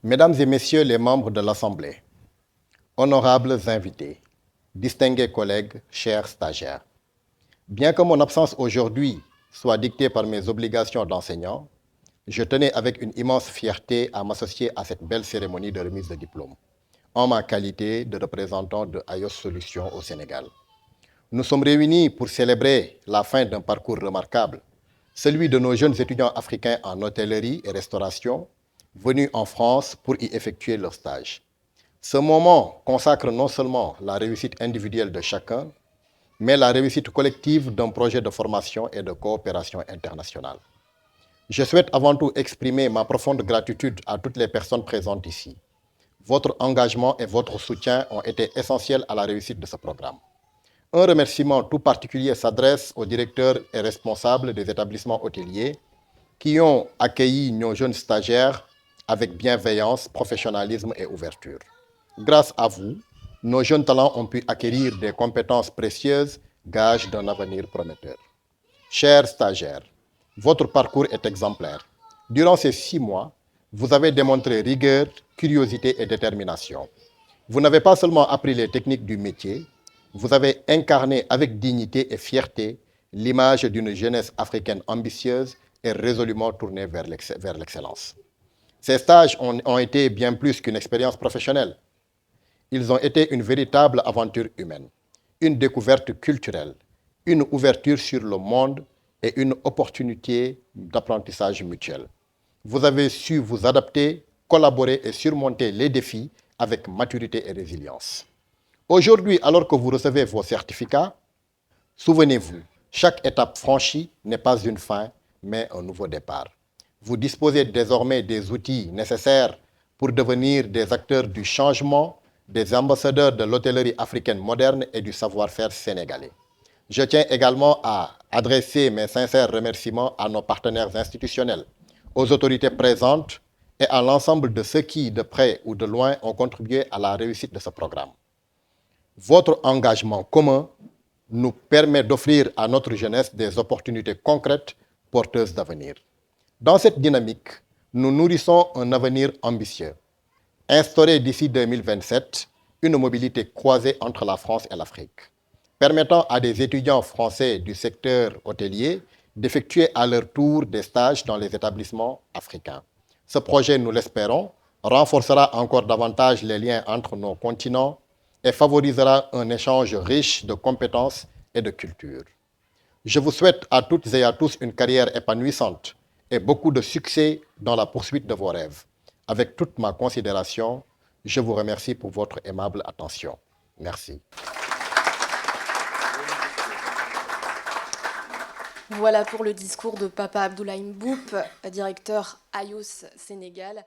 Mesdames et Messieurs les membres de l'Assemblée, honorables invités, distingués collègues, chers stagiaires, bien que mon absence aujourd'hui soit dictée par mes obligations d'enseignant, je tenais avec une immense fierté à m'associer à cette belle cérémonie de remise de diplôme, en ma qualité de représentant de AYOS Solutions au Sénégal. Nous sommes réunis pour célébrer la fin d'un parcours remarquable, celui de nos jeunes étudiants africains en hôtellerie et restauration, venus en France pour y effectuer leur stage. Ce moment consacre non seulement la réussite individuelle de chacun, mais la réussite collective d'un projet de formation et de coopération internationale. Je souhaite avant tout exprimer ma profonde gratitude à toutes les personnes présentes ici. Votre engagement et votre soutien ont été essentiels à la réussite de ce programme. Un remerciement tout particulier s'adresse aux directeurs et responsables des établissements hôteliers qui ont accueilli nos jeunes stagiaires avec bienveillance, professionnalisme et ouverture. Grâce à vous, nos jeunes talents ont pu acquérir des compétences précieuses, gages d'un avenir prometteur. Chers stagiaires, votre parcours est exemplaire. Durant ces 6 mois, vous avez démontré rigueur, curiosité et détermination. Vous n'avez pas seulement appris les techniques du métier, vous avez incarné avec dignité et fierté l'image d'une jeunesse africaine ambitieuse et résolument tournée vers l'excellence. Ces stages ont été bien plus qu'une expérience professionnelle. Ils ont été une véritable aventure humaine, une découverte culturelle, une ouverture sur le monde et une opportunité d'apprentissage mutuel. Vous avez su vous adapter, collaborer et surmonter les défis avec maturité et résilience. Aujourd'hui, alors que vous recevez vos certificats, souvenez-vous, chaque étape franchie n'est pas une fin, mais un nouveau départ. Vous disposez désormais des outils nécessaires pour devenir des acteurs du changement, des ambassadeurs de l'hôtellerie africaine moderne et du savoir-faire sénégalais. Je tiens également à adresser mes sincères remerciements à nos partenaires institutionnels, aux autorités présentes et à l'ensemble de ceux qui, de près ou de loin, ont contribué à la réussite de ce programme. Votre engagement commun nous permet d'offrir à notre jeunesse des opportunités concrètes porteuses d'avenir. Dans cette dynamique, nous nourrissons un avenir ambitieux. Instaurer d'ici 2027 une mobilité croisée entre la France et l'Afrique, permettant à des étudiants français du secteur hôtelier d'effectuer à leur tour des stages dans les établissements africains. Ce projet, nous l'espérons, renforcera encore davantage les liens entre nos continents et favorisera un échange riche de compétences et de cultures. Je vous souhaite à toutes et à tous une carrière épanouissante et beaucoup de succès dans la poursuite de vos rêves. Avec toute ma considération, je vous remercie pour votre aimable attention. Merci. Voilà pour le discours de Papa Abdoulaye Mboup, directeur AYOS Sénégal.